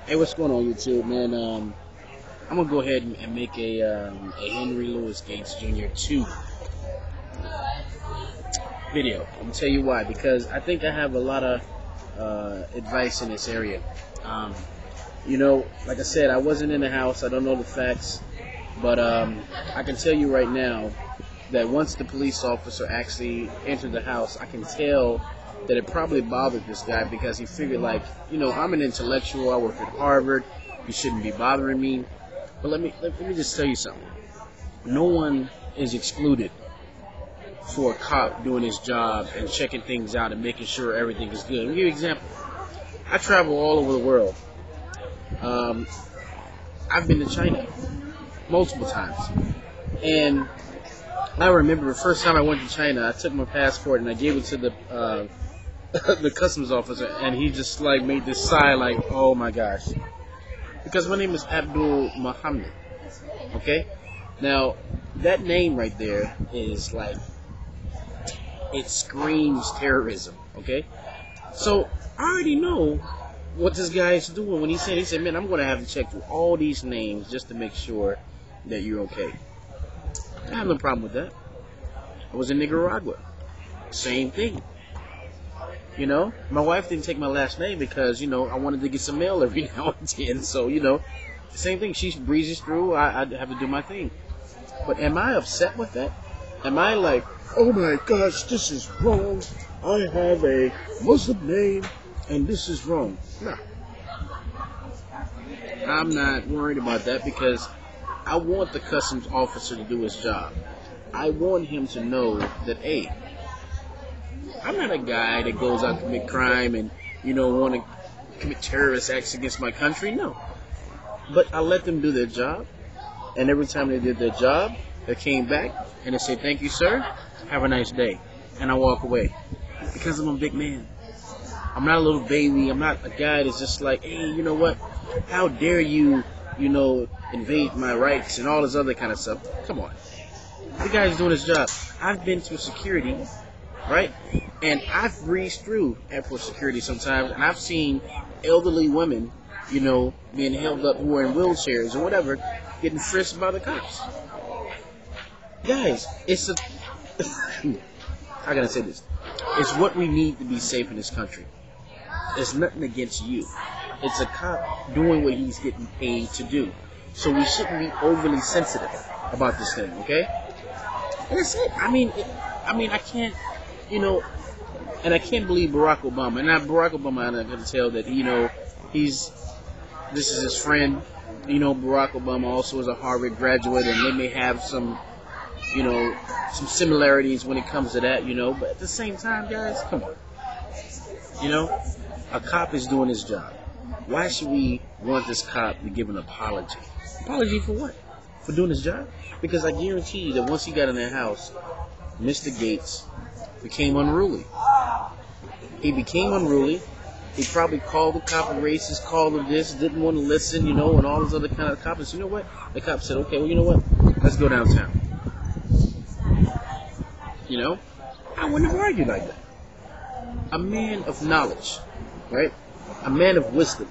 Hey, what's going on, YouTube, man? I'm gonna go ahead and make a Henry Louis Gates Jr. 2 video. I'm gonna tell you why. Because I think I have a lot of advice in this area. Um, like I said, I wasn't in the house. I don't know the facts, but I can tell you right now that once the police officer actually entered the house, I can tell that it probably bothered this guy because he figured, like, I'm an intellectual. I work at Harvard. You shouldn't be bothering me. But let me just tell you something. No one is excluded for a cop doing his job and checking things out and making sure everything is good. Let me give you an example. I travel all over the world. I've been to China multiple times. And I remember the first time I went to China, I took my passport and I gave it to the the customs officer, and he just like made this sigh like, oh my gosh. Because my name is Abdul Muhammad. Okay? Now, that name right there is like, it screams terrorism. Okay? So, I already know what this guy is doing when he said, man, I'm going to have to check through all these names just to make sure that you're okay. I have no problem with that. I was in Nicaragua. Same thing. My wife didn't take my last name because, I wanted to get some mail every now and then. So, same thing. She breezes through. I have to do my thing. But am I upset with that? Am I like, oh my gosh, this is wrong. I have a Muslim name and this is wrong. No. I'm not worried about that because I want the customs officer to do his job. I want him to know that, hey, I'm not a guy that goes out to commit crime and, want to commit terrorist acts against my country. No. But I let them do their job. And every time they did their job, they came back and they say, thank you, sir. Have a nice day. And I walk away. Because I'm a big man. I'm not a little baby. I'm not a guy that's just like, hey, you know what? How dare you, invade my rights and all this other kind of stuff. Come on. The guy's doing his job. I've been to security, right? And I've breezed through airport security sometimes, and I've seen elderly women, being held up who are in wheelchairs or whatever, getting frisked by the cops. Guys, it's a... how can I say this? It's what we need to be safe in this country. It's nothing against you. It's a cop doing what he's getting paid to do. So we shouldn't be overly sensitive about this thing, okay? And that's it. I can't, and I can't believe Barack Obama. And now Barack Obama, I'm going to tell that, this is his friend. Barack Obama also is a Harvard graduate, and they may have some, some similarities when it comes to that, But at the same time, guys, come on. A cop is doing his job. Why should we want this cop to give an apology? Apology for what? For doing his job? Because I guarantee you that once he got in that house, Mr. Gates became unruly. He became unruly. He probably called the cop a racist, called him this, didn't want to listen, and all this other kind of cops. You know what? The cop said, okay, well, you know what? Let's go downtown. I would never argue like that. A man of knowledge, right? A man of wisdom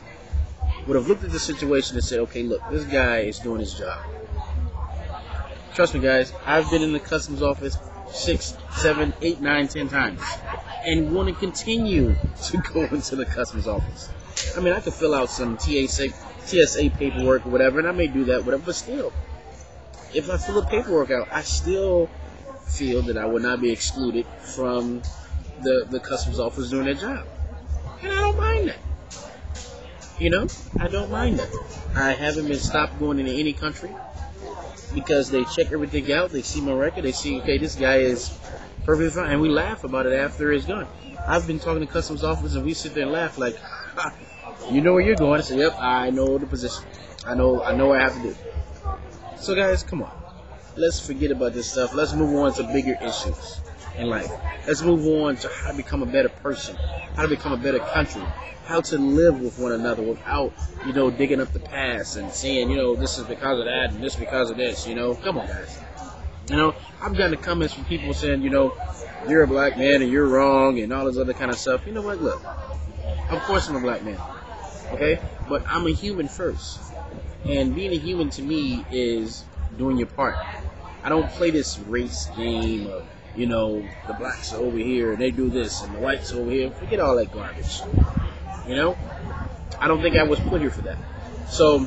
would have looked at the situation and said, okay, look, this guy is doing his job. Trust me, guys, I've been in the customs office 6, 7, 8, 9, 10 times and want to continue to go into the customs office. I could fill out some TSA paperwork or whatever, and I may do that, whatever, but still, if I fill the paperwork out, I still feel that I would not be excluded from the customs office doing their job. And I don't mind that. I don't mind that. I haven't been stopped going into any country because they check everything out. They see my record. They see, okay, this guy is perfectly fine. And we laugh about it after it's done. I've been talking to customs officers and we sit there and laugh like, you know where you're going. I say, yep, I know the position. I know what I have to do. So guys, come on. Let's forget about this stuff. Let's move on to bigger issues in life. Let's move on to how to become a better person, how to become a better country, how to live with one another without, digging up the past and saying, this is because of that and this because of this, Come on, guys. I've gotten comments from people saying, you're a black man and you're wrong and all this other kind of stuff. You know what? Look, of course I'm a black man. Okay? But I'm a human first. And being a human to me is doing your part. I don't play this race game of, the blacks are over here and they do this and the whites are over here. Forget all that garbage. I don't think I was put here for that. So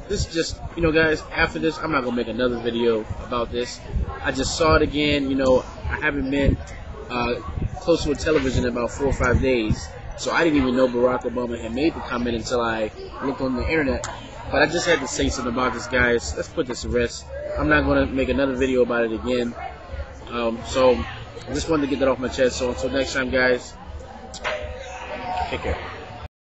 this is just, guys, after this, I'm not going to make another video about this. I just saw it again. I haven't been close to a television in about 4 or 5 days. So I didn't even know Barack Obama had made the comment until I looked on the internet. But I just had to say something about this, guys. Let's put this to rest. I'm not going to make another video about it again. So I just wanted to get that off my chest. So until next time, guys, take care.